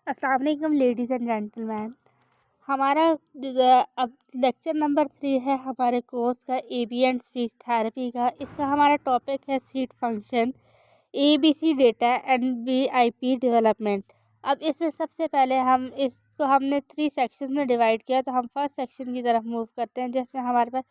अस्सलाम वालेकुम ladies and gentleman. हमारा अब लेक्चर नंबर 3 है हमारे कोर्स का एबी एंड स्पीच थेरेपी का। इसका हमारा टॉपिक है seat function, ABC data and BIP development. अब इसमें सबसे पहले इसको हमने 3 सेक्शन में डिवाइड किया, तो हम फर्स्ट सेक्शन की तरफ मूव करते हैं, जिसमें हमारे पास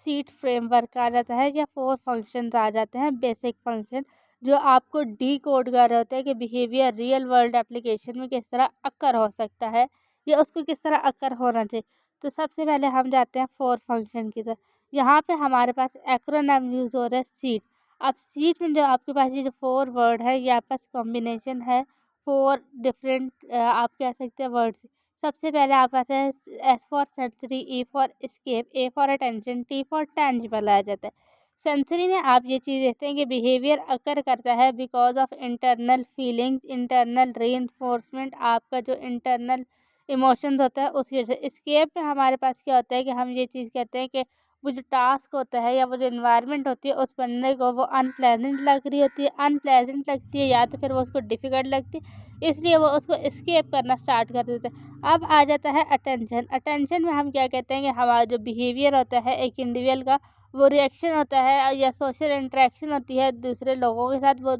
सीट फ्रेमवर्क आ जाता है या 4 फंक्शंस आ जाते हैं, बेसिक फंक्शन जो आपको डी कोड कर रहे होते हैं कि बिहेवियर रियल वर्ल्ड एप्लीकेशन में किस तरह अक्कर हो सकता है या उसको किस तरह अक्कर होना चाहिए। तो सबसे पहले हम जाते हैं 4 फंक्शन की तरफ। यहाँ पे हमारे पास एक्रोनिम यूज़ हो रहा है सीट। अब सीट में जो आपके पास ये जो 4 वर्ड है, ये आपके पास कॉम्बिनेशन है 4 डिफरेंट आप कह सकते हैं वर्ड्स। सबसे पहले आपके पास है S for sensory, E for escape, A for attention, T for tangible आ जाता है। सेंसरी में आप ये चीज़ देखते हैं कि बिहेवियर अकर करता है because of internal feelings, internal reinforcement, आपका जो इंटरनल इमोशंस होता है उसकी वजह से। एस्केप में हमारे पास क्या होता है कि हम ये चीज़ कहते हैं कि वो जो टास्क होता है या वो जो इन्वायरमेंट होती है उस बंदे को वो अनप्लेजेंट लग रही होती है, अनप्लेजेंट लगती है या तो फिर वो उसको डिफ़िकल्ट लगती है, इसलिए वो उसको एस्केप करना स्टार्ट कर देते हैं। अब आ जाता है अटेंशन। अटेंशन में हम क्या कहते हैं कि हमारा जो बिहेवियर होता है एक इंडिविजुअल का, वो रिएक्शन होता है या सोशल इंटरेक्शन होती है दूसरे लोगों के साथ। वो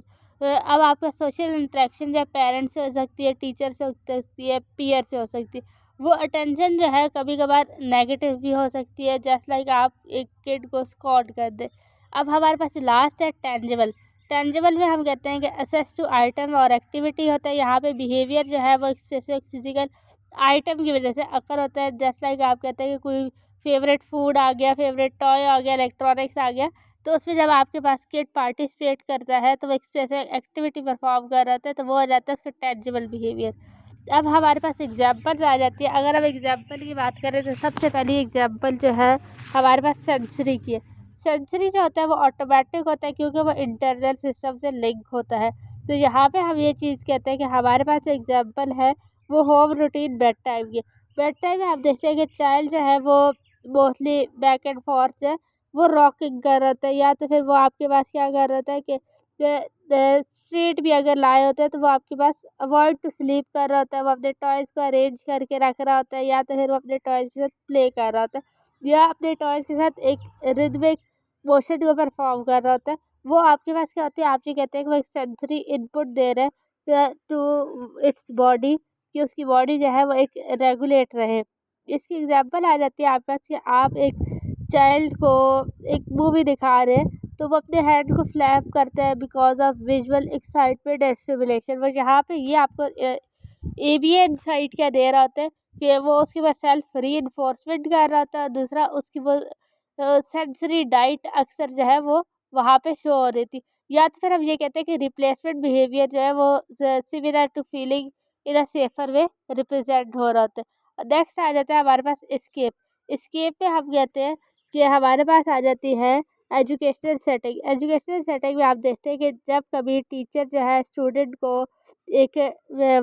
अब आपका सोशल इंटरेक्शन या पेरेंट्स से हो सकती है, टीचर से हो सकती है, पीयर से हो सकती है। वो अटेंशन जो है कभी कभार नेगेटिव भी हो सकती है, जस्ट लाइक आप एक किड को स्कॉट कर दे। अब हमारे पास लास्ट है टेंजिबल। टेंजिबल में हम कहते हैं कि असेस टू आइटम और एक्टिविटी होता है। यहाँ पे बिहेवियर जो है वो एक स्पेसिफिक फिजिकल आइटम की वजह से अकर होता है, जस्ट लाइक आप कहते हैं कि कोई फेवरेट फूड आ गया, फेवरेट टॉय आ गया, इलेक्ट्रॉनिक्स आ गया, तो उसमें जब आपके पास किड पार्टिसिपेट करता है तो वो एक स्पेसिफिक एक्टिविटी परफॉर्म कर रहा होता है, तो वो हो जाता है उसका टेंजिबल बिहेवियर। अब हमारे पास एग्जाम्पल्स आ जाती है। अगर हम एग्जाम्पल की बात करें तो सबसे पहली एग्जाम्पल जो है हमारे पास सेंसरी की है। सेंसरी जो होता है वो ऑटोमेटिक होता है क्योंकि वो इंटरनल सिस्टम से लिंक होता है। तो यहाँ पे हम ये चीज़ कहते हैं कि हमारे पास जो एग्जाम्पल है वो होम रूटीन बेड टाइम की। बेड टाइम में आप देखते हैं कि चाइल्ड जो है वो मोस्टली बैक एंड फोर्थ जो है वो रॉकिंग कर रहा होता है, या तो फिर वो आपके पास क्या कर रहा होता है कि स्ट्रीट भी अगर लाए होते हैं तो वो आपके पास अवॉइड टू स्लीप कर रहा होता है, वो अपने टॉयज़ को अरेंज करके रख रहा होता है, या तो फिर वो अपने टॉयज़ के साथ प्ले कर रहा होता है या अपने टॉयज़ के साथ एक रिदमिक मोशन को परफॉर्म कर रहा होता है। वो आपके पास क्या होती है, आप ये कहते हैं कि वो एक सेंसरी इनपुट दे रहे हैं टू इट्स बॉडी, कि उसकी बॉडी जो है वो एक रेगुलेट रहे। इसकी एग्जांपल आ जाती है आपके पास कि आप एक चाइल्ड को एक मूवी दिखा रहे हैं तो वो अपने हैंड को फ्लैप करता है because of visual excitement and stimulation. बस यहाँ पे ये आपको एबीएन साइट क्या दे रहा होता है कि वो उसके बाद सेल्फ री इन्फोर्समेंट कर रहा होता है, दूसरा उसकी वो सेंसरी डाइट अक्सर जो है वो वहाँ पे शो हो रही थी। या तो फिर हम ये कहते हैं कि रिप्लेसमेंट बिहेवियर जो है वो similar to feeling in a safer way represent हो रहा होता है। नेक्स्ट आ जाता है हमारे पास स्केप। स्केप में हम कहते हैं कि हमारे पास आ जाती है एजुकेशनल सेटिंग। एजुकेशनल सेटिंग में आप देखते हैं कि जब कभी टीचर जो है स्टूडेंट को एक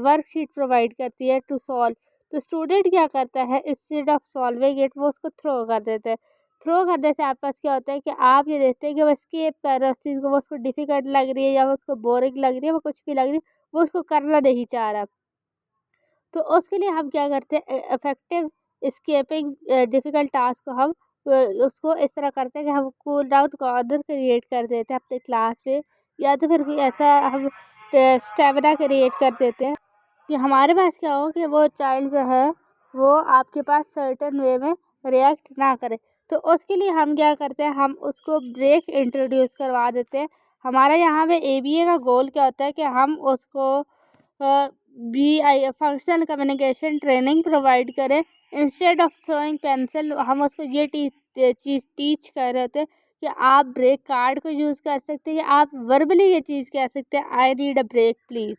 वर्कशीट प्रोवाइड करती है टू सॉल्व, तो स्टूडेंट क्या करता है, इंस्टेड ऑफ सॉल्विंग इट वो उसको थ्रो कर देते हैं। थ्रो करने से आपके पास क्या होता है कि आप ये देखते हैं कि वो स्केप कर रहा है उस चीज़ को, वो उसको डिफ़िकल्ट लग रही है या वो उसको बोरिंग लग रही है, वो कुछ भी लग रही है, वो उसको करना नहीं चाह रहा। तो उसके लिए हम क्या करते हैं, इफेक्टिव स्केपिंग डिफ़िकल्ट टास्क को हम उसको इस तरह करते हैं कि हम कूल डाउन कॉर्नर क्रिएट कर देते हैं अपने क्लास में, या तो फिर कोई ऐसा हम स्टेमिना क्रिएट कर देते हैं कि हमारे पास क्या हो कि वो चाइल्ड जो है वो आपके पास सर्टेन वे में रिएक्ट ना करे। तो उसके लिए हम क्या करते हैं, हम उसको ब्रेक इंट्रोड्यूस करवा देते हैं। हमारा यहाँ पे एबीए का गोल क्या होता है कि हम उसको बी आई फंक्शनल कम्युनिकेशन ट्रेनिंग प्रोवाइड करें। इंस्टेड ऑफ थ्रोइंग पेंसिल हम उसको ये चीज़ टीच कर रहे थे कि आप ब्रेक कार्ड को यूज़ कर सकते हैं, या आप वर्बली ये चीज़ कह सकते हैं I need a break please.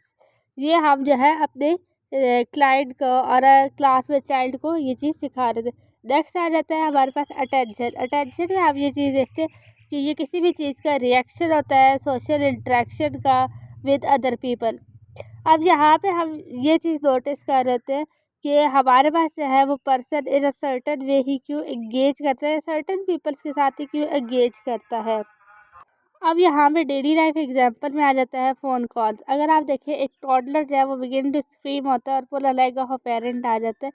ये हम जो है अपने क्लाइंट को और क्लास में चाइल्ड को ये चीज़ सिखा रहे थे। नेक्स्ट आ जाता है हमारे पास अटेंशन। अटेंशन में आप ये चीज़ देखते हैं कि ये किसी भी चीज़ का रिएक्शन होता है सोशल इंटरेक्शन का विद अदर पीपल। अब यहाँ पे हम ये चीज़ नोटिस कर रहे थे कि हमारे पास जो है वो person in a certain way ही क्यों एंगेज करता है, सर्टन पीपल्स के साथ ही क्यों एंगेज करता है। अब यहाँ पे डेली लाइफ एग्जाम्पल में आ जाता है फ़ोन कॉल्स। अगर आप देखें एक टॉडलर जो है वो बिगिन टू स्क्रीम होता है और पूरा लेग ऑफ अ पेरेंट आ जाता है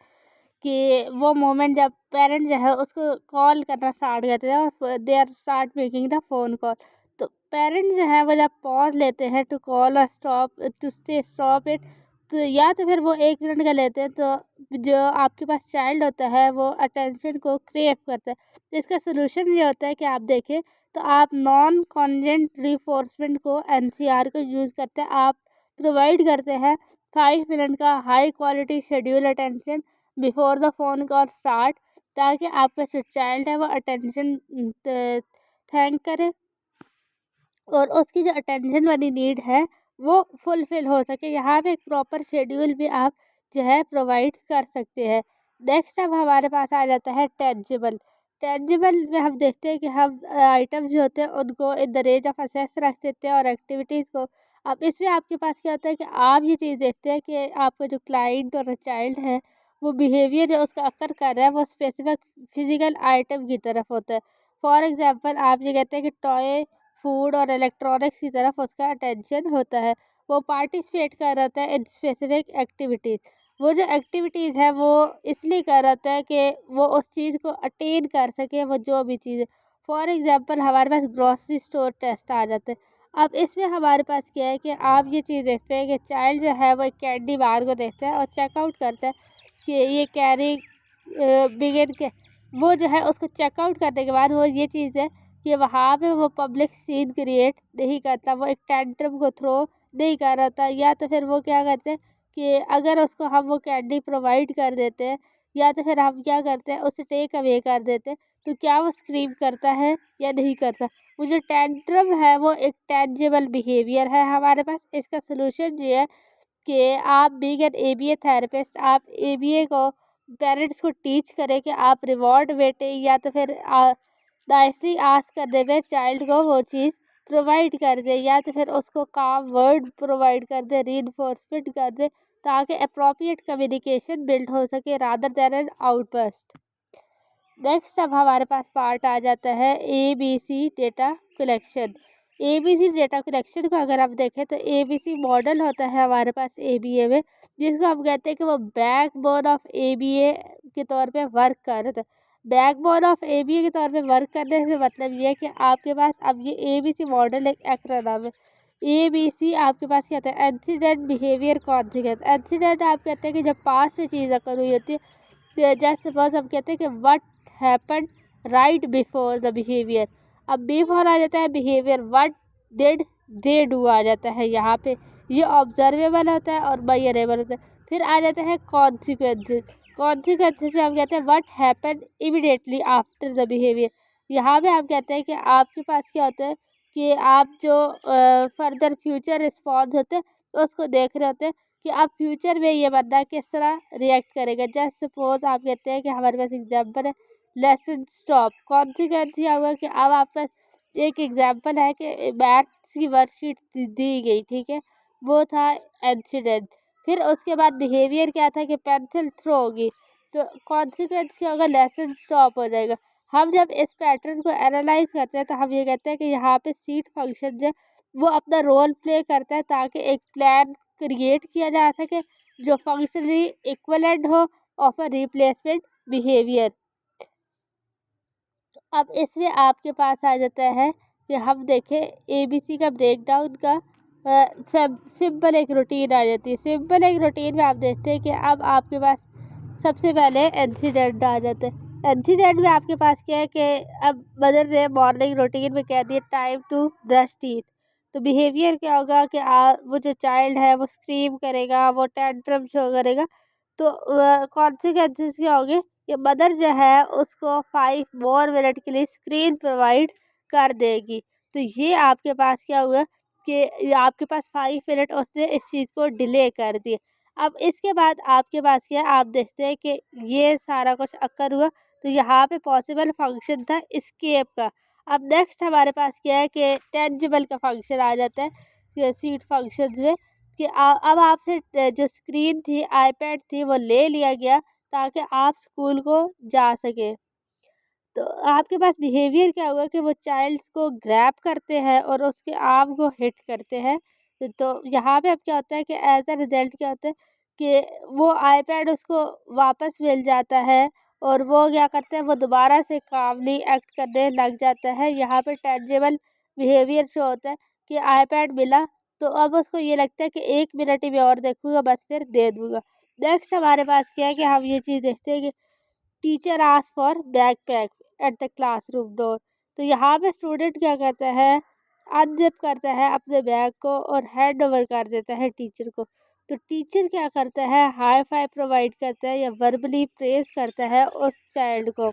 कि वो मोमेंट जब पेरेंट जो है उसको कॉल करना स्टार्ट करते हैं और they are start making the phone call. तो पेरेंट जो है वो जब पॉज लेते हैं टू कॉल और stop to say stop it, तो या तो फिर वो 1 मिनट का लेते हैं, तो जो आपके पास चाइल्ड होता है वो अटेंशन को क्रेव करता है। तो इसका सोल्यूशन ये होता है कि आप देखें तो आप नॉन कॉन्जेंट रिफोर्समेंट को एनसीआर को यूज़ करते हैं। आप प्रोवाइड करते हैं 5 मिनट का high quality schedule attention before the phone call start, ताकि आपका जो चाइल्ड है वो अटेंशन थैंक करे और उसकी जो अटेंशन वाली नीड है वो फुलफ़िल हो सके। यहाँ पे एक प्रॉपर शेड्यूल भी आप जो है प्रोवाइड कर सकते हैं। नेक्स्ट अब हमारे पास आ जाता है टेंजिबल। टेंजिबल में हम देखते हैं कि हम आइटम्स जो होते हैं उनको in the range of assess रख देते हैं और एक्टिविटीज़ को। अब इसमें आपके पास क्या होता है कि आप ये चीज़ देखते हैं कि आपका जो क्लाइंट और चाइल्ड है वो बिहेवियर जो उसका अक्सर कर रहा है वो स्पेसिफिक फिजिकल आइटम की तरफ होता है। फॉर एग्जाम्पल आप ये कहते हैं कि टॉय, फूड और इलेक्ट्रॉनिक्स की तरफ उसका अटेंशन होता है। वो पार्टिसिपेट कर रहा है इन स्पेसिफिक एक्टिविटीज़। वो जो एक्टिविटीज़ है वो इसलिए कर रहा है कि वो उस चीज़ को अटेन कर सके, वो जो भी चीज़ है। फॉर एग्ज़ाम्पल हमारे पास ग्रॉसरी स्टोर टेस्ट आ जाते हैं। अब इसमें हमारे पास क्या है कि आप ये चीज़ देखते हैं कि चाइल्ड जो है वो एक कैंडी बार को देखता है और चेकआउट करता है कि ये कैरी बिगिन के, वो जो है उसको चेकआउट करने के बाद वो ये चीज़ है कि वहाँ पे वो पब्लिक सीन क्रिएट नहीं करता, वो एक टेंट्रम को थ्रो नहीं कर रहा था। या तो फिर वो क्या करते हैं कि अगर उसको हम वो कैंडी प्रोवाइड कर देते हैं या तो फिर हम क्या करते हैं उसे टेक अवे कर देते हैं, तो क्या वो स्क्रीम करता है या नहीं करता। वो जो टेंट्रम है वो एक टेंजिबल बिहेवियर है हमारे पास। इसका सोल्यूशन ये है कि आप बीइंग एन एबीए थेरेपिस्ट आप एबीए को पेरेंट्स को टीच करें कि आप रिवॉर्ड बेटे या तो फिर नाइसली आस्क करने में चाइल्ड को वो चीज़ प्रोवाइड कर दे या तो फिर उसको काम वर्ड प्रोवाइड कर दे, रीइंफोर्समेंट कर दे, ताकि अप्रोप्रिएट कम्युनिकेशन बिल्ड हो सके rather than N outburst. Next अब हमारे पास पार्ट आ जाता है ABC data collection. ABC data collection को अगर आप देखें तो ABC मॉडल होता है हमारे पास ABA में, जिसको हम कहते हैं कि वो बैकबोन ऑफ ABA के तौर पे वर्क कर रहा था। बैकबोन ऑफ ABA के तौर पे वर्क करने से मतलब ये है कि आपके पास अब ये ABC मॉडल एक एक्रोनिम है। ABC आपके पास क्या होता है, इंसिडेंट बिहेवियर कॉन्सिक्वेंस। इंसिडेंट आप कहते हैं कि जब पास्ट में चीज़ अकर हुई होती है, जैसे सपोज हम कहते हैं कि what happen right before the behaviour. अब बिफोर आ जाता है behaviour, what did they do आ जाता है यहाँ पे, ये ऑब्जर्वेबल होता है और बायरेबल होता है। फिर आ जाता है कॉन्सिक्वेंसेस। कॉन्सिक्वेंसेस में हम कहते हैं what happen immediately after the behaviour. यहाँ पे आप कहते हैं कि आपके पास क्या होता है कि आप जो फर्दर फ्यूचर रिस्पॉन्स होते हैं तो उसको देख रहे होते हैं कि आप फ्यूचर में ये बंदा किस तरह रिएक्ट करेगा। जैसे सपोज आप कहते हैं कि हमारे पास एग्जाम्पल है लेसन स्टॉप। कॉन्सिक्वेंस क्या होगा कि अब आपका एक एग्जाम्पल है कि मैथ्स की वर्कशीट दी गई, ठीक है, वो था इंसिडेंट। फिर उसके बाद बिहेवियर क्या था कि पेंसिल थ्रो होगी, तो कॉन्सिक्वेंस क्या होगा, लेसन स्टॉप हो जाएगा। हम जब इस पैटर्न को एनालाइज करते हैं तो हम ये कहते हैं कि यहाँ पे सीट फंक्शन जो वो अपना रोल प्ले करता है ताकि एक प्लान क्रिएट किया जा सके जो फंक्शनली इक्वलेंट हो ऑफ अ रिप्लेसमेंट बिहेवियर। अब इसमें आपके पास आ जाता है कि हम देखें ABC का ब्रेकडाउन का सब सिंपल एक रूटीन आ जाती है। सिंपल एक रूटीन में आप देखते हैं कि अब आपके पास सबसे पहले इंसिडेंट आ जाता है। इंसिडेंट में आपके पास क्या है कि अब मदर ने मॉर्निंग रूटीन में कह दिया टाइम टू ब्रश टीथ, तो बिहेवियर क्या होगा कि वो जो चाइल्ड है वो स्क्रीम करेगा, वो टेंट्रम शो करेगा। तो कॉन्सिक्वेंसेस क्या होंगे कि मदर जो है उसको 5 मोर मिनट के लिए स्क्रीन प्रोवाइड कर देगी। तो ये आपके पास क्या हुआ कि आपके पास 5 मिनट उसने इस चीज़ को डिले कर दिया। अब इसके बाद आपके पास क्या है, आप देखते हैं कि ये सारा कुछ अक्कर हुआ, तो यहाँ पे पॉसिबल फंक्शन था एस्केप का। अब नेक्स्ट हमारे पास क्या है कि टेंजिबल का फंक्शन आ जाता है सीट फंक्शन में कि अब आपसे जो स्क्रीन थी, आईपैड थी, वो ले लिया गया ताकि आप स्कूल को जा सके। तो आपके पास बिहेवियर क्या होगा कि वो चाइल्ड को ग्रैब करते हैं और उसके आर्म को हिट करते हैं। तो यहाँ पे अब क्या होता है कि एज अ रिजल्ट क्या होता है कि वो आईपैड उसको वापस मिल जाता है और वो क्या करता है, वो दोबारा से कामली एक्ट करने लग जाता है। यहाँ पे टेंजिबल बिहेवियर शो होता है कि आईपैड मिला तो अब उसको ये लगता है कि 1 मिनट ही मैं और देखूँगा, बस फिर दे दूँगा। नेक्स्ट हमारे पास क्या है कि हम ये चीज़ देखते हैं कि teacher ask for backpack at the classroom door. तो यहाँ पे स्टूडेंट क्या करता है, अनजिप करता है अपने बैग को और हैंड ओवर कर देता है टीचर को। तो टीचर क्या करता है, हाई फाइव प्रोवाइड करता है या वर्बली प्रेज करता है उस चाइल्ड को।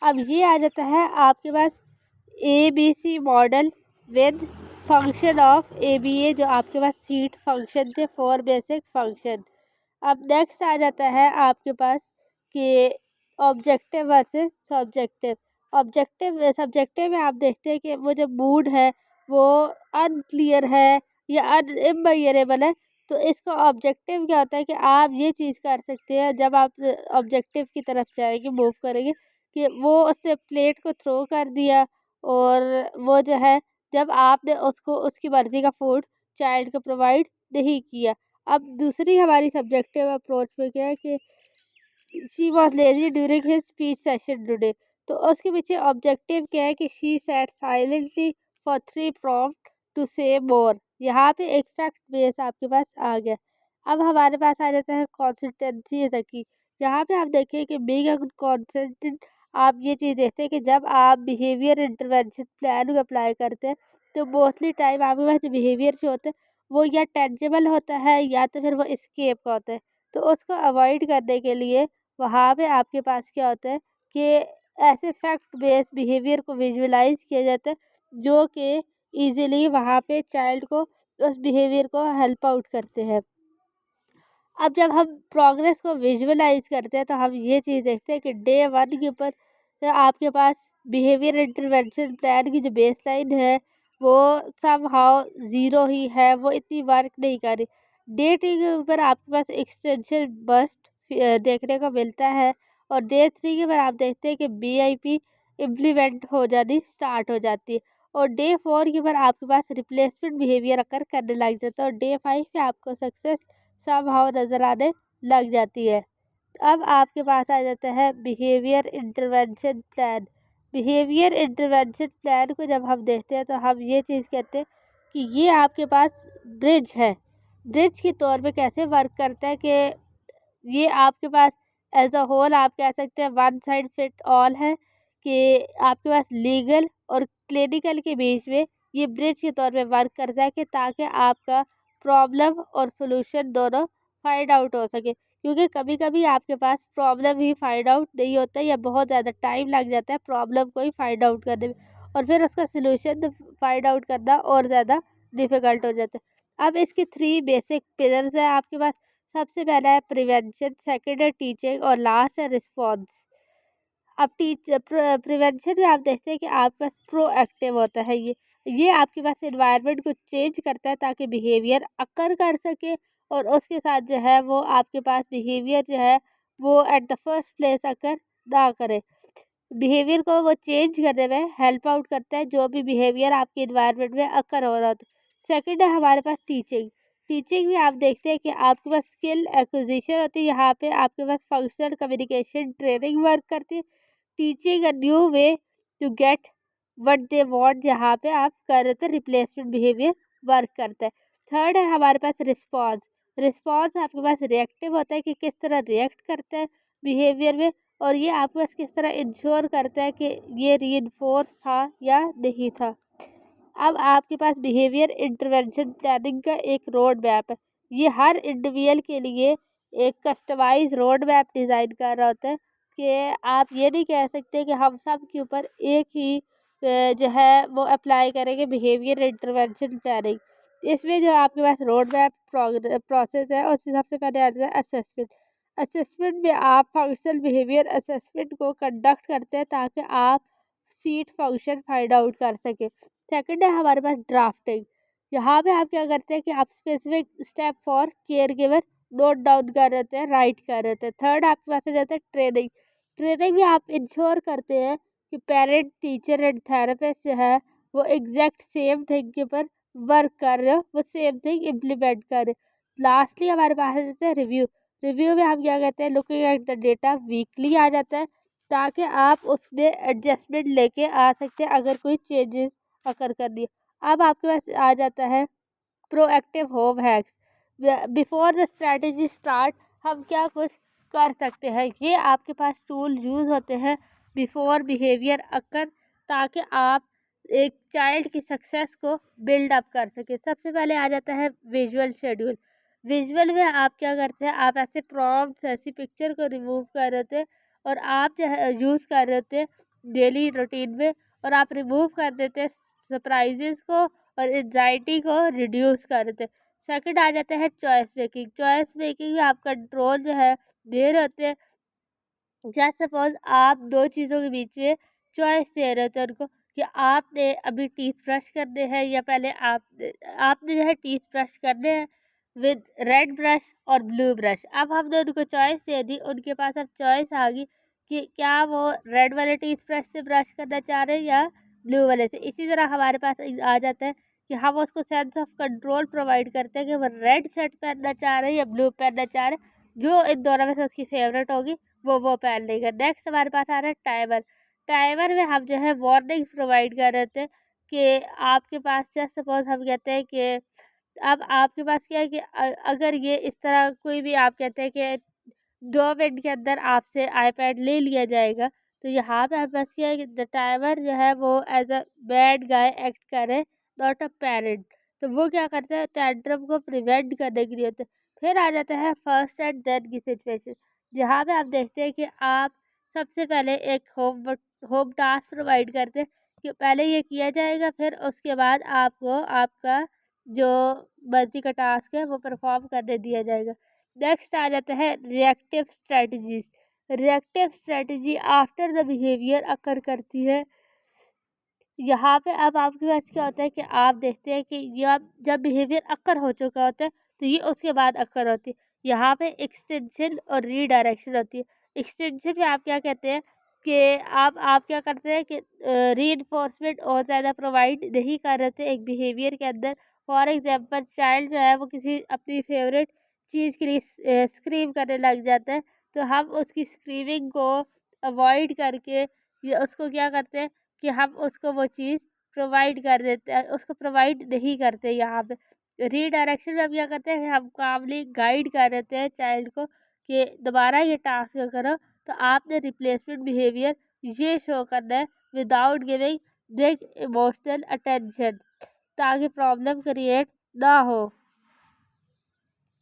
अब ये आ जाता है आपके पास ABC model with function of ABA, जो आपके पास सीट फंक्शन थे, 4 बेसिक फंक्शन। अब नेक्स्ट आ जाता है आपके पास कि objective versus subjective. Objective subjective में आप देखते हैं कि वो जो मूड है वो अनक्लियर है या इम्बेरेबल है। तो इसका ऑब्जेक्टिव क्या होता है कि आप ये चीज़ कर सकते हैं जब आप ऑब्जेक्टिव की तरफ जाएंगे, मूव करेंगे, कि वो उससे प्लेट को थ्रो कर दिया और वो जो है जब आपने उसको उसकी मर्ज़ी का फूड चाइल्ड को प्रोवाइड नहीं किया। अब दूसरी हमारी सब्जेक्टिव अप्रोच में क्या है कि she was lazy during his speech session today. तो उसके पीछे ऑब्जेक्टिव क्या है कि she sat silently for 3 prompt to say more. यहाँ पे एक फैक्ट बेस आपके पास आ गया। अब हमारे पास आ जाता है कॉन्सिस्टेंसी की। यहाँ पे आप देखिए कि बीइंग अ कॉन्सिस्टेंट, आप ये चीज़ देखते हैं कि जब आप बिहेवियर इंटरवेंशन प्लान को अप्लाई करते हैं तो मोस्टली टाइम आपके पास जो बिहेवियर जो होता है वो या टेंजिबल होता है या तो फिर वो स्केप का होता है। तो उसको अवॉइड करने के लिए वहाँ पे आपके पास क्या होता है कि ऐसे फैक्ट बेस्ड बिहेवियर को विजुअलाइज किया जाता है जो कि इजीली वहाँ पे चाइल्ड को उस बिहेवियर को हेल्प आउट करते हैं। अब जब हम प्रोग्रेस को विजुअलाइज करते हैं तो हम ये चीज़ देखते हैं कि डे 1 के ऊपर तो आपके पास बिहेवियर इंटरवेंशन प्लान की जो बेसलाइन है वो सब हाउ ज़ीरो ही है, वो इतनी वर्क नहीं कर रही। डे 2 के ऊपर आपके पास एक्सटेंशन बस्ट देखने को मिलता है और डे 3 के ऊपर आप देखते हैं कि BIP इम्प्लीमेंट हो जानी स्टार्ट हो जाती है और डे 4 के ऊपर आपके पास रिप्लेसमेंट बिहेवियर अकर करने लग जाता है और डे 5 पे आपको सक्सेस समहाउ नज़र आने लग जाती है। अब आपके पास आ जाता है behaviour intervention plan. Behaviour intervention plan को जब हम देखते हैं तो हम ये चीज़ कहते हैं कि ये आपके पास ब्रिज है। ब्रिज के तौर पे कैसे वर्क करता है कि ये आपके पास एज अ होल आप कह सकते हैं वन साइड फिट ऑल है कि आपके पास लीगल और क्लिनिकल के बीच में ये ब्रिज के तौर पे वर्क करता है कि ताकि आपका प्रॉब्लम और सोल्यूशन दोनों फाइंड आउट हो सके। क्योंकि कभी कभी आपके पास प्रॉब्लम ही फाइंड आउट नहीं होता या बहुत ज़्यादा टाइम लग जाता है प्रॉब्लम को ही फाइंड आउट करने में और फिर उसका सोल्यूशन फाइंड आउट करना और ज़्यादा डिफ़िकल्ट हो जाता है। अब इसके 3 बेसिक पिलर्स हैं आपके पास। सबसे पहला है प्रिवेंशन, सेकंड है टीचिंग और लास्ट है रिस्पॉन्स। अब प्रिवेंशन में आप देखते हैं कि आपके पास प्रोएक्टिव होता है। ये आपके पास इन्वायरमेंट को चेंज करता है ताकि बिहेवियर अकर कर सके और उसके साथ जो है वो आपके पास बिहेवियर जो है वो एट द फर्स्ट प्लेस अकर ना करे। बिहेवियर को वो चेंज करने में हेल्प आउट करता है जो भी बिहेवियर आपके इन्वायरमेंट में अकर हो रहा होता है। सेकंड है हमारे पास टीचिंग। टीचिंग में आप देखते हैं कि आपके पास स्किल एक्विजिशन होती है। यहाँ पे आपके पास फंक्शनल कम्युनिकेशन ट्रेनिंग वर्क करती है। Teaching a new way to get what they want, जहाँ पे आप कर रहे थे रिप्लेसमेंट बिहेवियर वर्क करता है। थर्ड है हमारे पास रिस्पॉन्स। रिस्पॉन्स आपके पास रिएक्टिव होता है कि किस तरह रिएक्ट करता है बिहेवियर में और ये आपके पास किस तरह इंश्योर करता है कि ये रीइंफोर्स था या नहीं था। अब आपके पास बिहेवियर इंटरवेंशन प्लानिंग का एक रोड मैप है। ये हर इंडिविजुअल के लिए एक कस्टमाइज रोड मैप डिज़ाइन कर रहा होता है कि आप ये नहीं कह सकते कि हम सब के ऊपर एक ही जो है वो अप्लाई करेंगे बिहेवियर इंटरवेंशन प्लानिंग। इसमें जो आपके पास रोड मैप प्रोसेस है उसमें सबसे पहले आता है असेसमेंट। असेसमेंट में आप फंक्शनल बिहेवियर असेसमेंट को कंडक्ट करते हैं ताकि आप सीट फंक्शन फाइंड आउट कर सकें। सेकंड है हमारे पास ड्राफ्टिंग। यहाँ पे आप क्या करते हैं कि आप specific step for care giver note down कर देते हैं, राइट कर देते हैं। थर्ड आपके पास आ जाता है ट्रेनिंग। ट्रेनिंग में आप इंश्योर करते हैं कि पेरेंट, टीचर एंड थेरेपिस्ट जो है वो एग्जैक्ट सेम थिंग के ऊपर वर्क कर रहे हो, वो सेम थिंग इम्प्लीमेंट कर रहे हो। लास्टली हमारे पास आ जाता है रिव्यू। रिव्यू में हम क्या कहते हैं, looking at the data weekly आ जाता है, ताकि आप उसमें एडजस्टमेंट लेके आ सकते हैं अगर कोई चेंजेस अकर कर दिए। अब आपके पास आ जाता है proactive home hacks. Before the strategy start हम क्या कुछ कर सकते हैं, ये आपके पास टूल यूज़ होते हैं बिफोर बिहेवियर अकर, ताकि आप एक चाइल्ड की सक्सेस को बिल्ड अप कर सके। सबसे पहले आ जाता है विजुअल शेड्यूल। विजुअल में आप क्या करते हैं, आप ऐसे प्रॉम्प्ट्स, ऐसी पिक्चर को रिमूव कर रहे थे और आप जो है यूज़ कर रहे थे डेली रूटीन में, और आप रिमूव कर देते सरप्राइजेस को और एंजाइटी को रिड्यूस कर देते। सेकंड आ जाता है चॉइस मेकिंग। चॉइस मेकिंग में आप कंट्रोल जो है दे रहे होते हैं। जैसे सपोज आप दो चीज़ों के बीच में चॉइस दे रहे थे उनको कि आपने अभी टीथ ब्रश करने हैं या पहले आपने जो है टीथ ब्रश करने हैं विद रेड ब्रश और ब्लू ब्रश। अब हमने उनको चॉइस दे दी, उनके पास अब चॉइस आ गई कि क्या वो रेड वाले टीथ ब्रश से ब्रश करना चाह रहे हैं या ब्लू वाले से। इसी तरह हमारे पास आ जाता है कि हम उसको सेंस ऑफ कंट्रोल प्रोवाइड करते हैं कि वो रेड शर्ट पहनना चाह रहे हैं या ब्लू पहनना चाह रहे हैं। जो इन दोनों में से उसकी फेवरेट होगी वो पहन लेगा। नेक्स्ट हमारे पास आ रहा है टाइमर। टाइमर में हम जो है वार्निंग्स प्रोवाइड कर रहे थे कि आपके पास जैसे सपोज हम कहते हैं कि अब आपके पास क्या है कि अगर ये इस तरह कोई भी आप कहते हैं कि 2 मिनट के अंदर आपसे आईपैड ले लिया जाएगा, तो यहाँ पे हमारे पास क्या है कि द टाइमर जो है वो as a bad guy act करे, नॉट अ पेरेंट। तो वो क्या करता है, टैंट्रम को प्रिवेंट करने के लिए होता है। फिर आ जाता है फर्स्ट एंड देन की सिचुएशन, जहाँ पे आप देखते हैं कि आप सबसे पहले एक होम टास्क प्रोवाइड करते हैं कि पहले ये किया जाएगा, फिर उसके बाद आपको आपका जो मर्जी का टास्क है वो परफॉर्म करने दिया जाएगा। नेक्स्ट आ जाता है reactive strategies. Reactive strategy after the behaviour occur करती है। यहाँ पे अब आपके पास क्या होता है कि आप देखते हैं कि ये जब बिहेवियर अकर हो चुका होता है तो ये उसके बाद अकर होती है। यहाँ पे एक्सटेंशन और रीडायरेक्शन होती है। एक्सटेंशन में आप क्या कहते हैं कि आप क्या करते हैं कि रीइंफोर्समेंट और ज़्यादा प्रोवाइड नहीं कर रहे थे एक बिहेवियर के अंदर। फॉर एग्जांपल चाइल्ड जो है वो किसी अपनी फेवरेट चीज़ के लिए स्क्रीम करने लग जाता है, तो हम उसकी स्क्रीमिंग को अवॉइड करके उसको क्या करते हैं कि हम उसको वो चीज़ प्रोवाइड कर देते हैं, उसको प्रोवाइड नहीं करते। यहाँ पे रीडायरेक्शन में हम क्या करते हैं, हम कामली गाइड कर देते हैं चाइल्ड को कि दोबारा ये टास्क करो, तो आपने रिप्लेसमेंट बिहेवियर ये शो करना है without giving big emotional attention, ताकि प्रॉब्लम क्रिएट ना हो।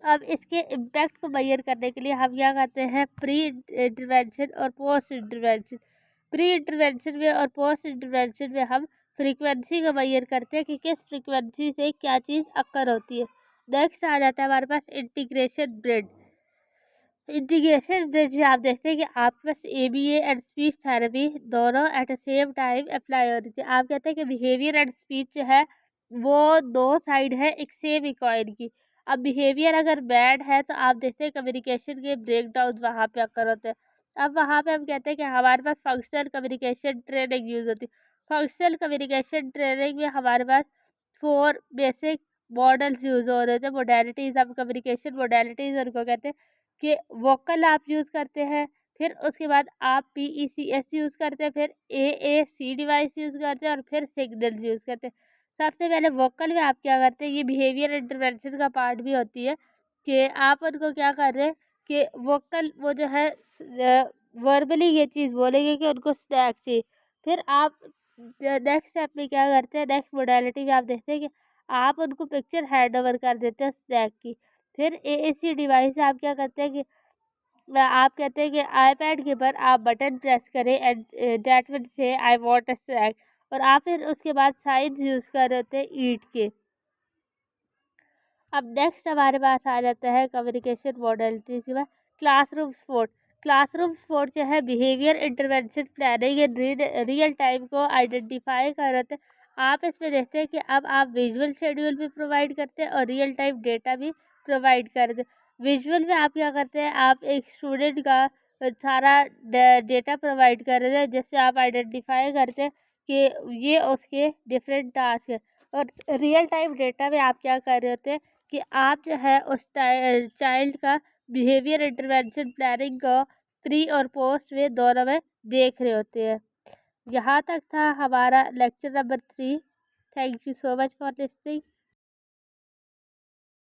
अब इसके इम्पैक्ट को मेजर करने के लिए हम क्या करते हैं, प्री इंटरवेंशन और पोस्ट इंटरवेंशन। प्री इंटरवेंशन में और पोस्ट इंटरवेंशन में हम फ्रीक्वेंसी को मेजर करते हैं कि किस फ्रीक्वेंसी से क्या चीज़ अकर होती है। नेक्स्ट आ जाता है हमारे पास इंटीग्रेशन ब्रिज। इंटीग्रेशन ब्रिज में आप देखते हैं कि आपके पास ABA एंड स्पीच थेरेपी दोनों at the same time apply हो रही थी। आप कहते हैं कि बिहेवियर एंड स्पीच जो है वो दो साइड है एक सेम ही कॉइन की। अब बिहेवियर अगर बैड है तो आप देखते हैं कम्युनिकेशन के ब्रेक डाउन वहाँ पे अकर होते हैं। अब वहाँ पे हम कहते हैं कि हमारे पास फंक्शनल कम्युनिकेशन ट्रेनिंग यूज़ होती है। फंक्शनल कम्युनिकेशन ट्रेनिंग में हमारे पास 4 बेसिक मॉडल्स यूज़ हो रहे थे, मोडेलिटीज़। अब कम्युनिकेशन मोडेलिटीज़ उनको कहते हैं कि वोकल आप यूज़ करते हैं, फिर उसके बाद आप PECS यूज़ करते हैं, फिर AAC डिवाइस यूज़ करते हैं और फिर सिग्नल यूज़ करते हैं। सबसे पहले वोकल में आप क्या करते हैं, ये बिहेवियर इंटरवेंशन का पार्ट भी होती है कि आप उनको क्या कर रहे हैं कि वोकल वो जो है वर्बली ये चीज़ बोलेंगे कि उनको स्नैक चाहिए। फिर आप नेक्स्ट स्टेप में क्या करते हैं, नेक्स्ट मोडेलिटी में आप देखते हैं कि आप उनको पिक्चर हैंड ओवर कर देते हैं स्नैक की। फिर AAC डिवाइस से आप क्या करते हैं कि आप कहते हैं कि आईपैड के ऊपर आप बटन प्रेस करें and that will say I want a snack, और आप फिर उसके बाद साइंस यूज़ कर रहे होते हैं ईट के। अब नेक्स्ट हमारे पास आ जाता है कम्युनिकेशन मॉडलिटीज के बाद क्लासरूम सपोर्ट। क्लासरूम सपोर्ट जो है behaviour intervention planning and real time को आइडेंटिफाई कर रहे थे। आप इसमें देखते हैं कि अब आप विजुअल शेड्यूल भी प्रोवाइड करते हैं और रियल टाइम डेटा भी प्रोवाइड करते हैं। विजुअल में आप क्या करते हैं, आप एक स्टूडेंट का सारा डेटा प्रोवाइड कर रहे थे, जिससे आप आइडेंटिफाई करते कि ये उसके डिफरेंट टास्क है। और रियल टाइम डेटा में आप क्या कर रहे होते कि आप जो है उस चाइल्ड का बिहेवियर इंटरवेंशन प्लानिंग को प्री और पोस्ट में दोनों में देख रहे होते हैं। यहाँ तक था हमारा lecture number 3। Thank you so much for listening.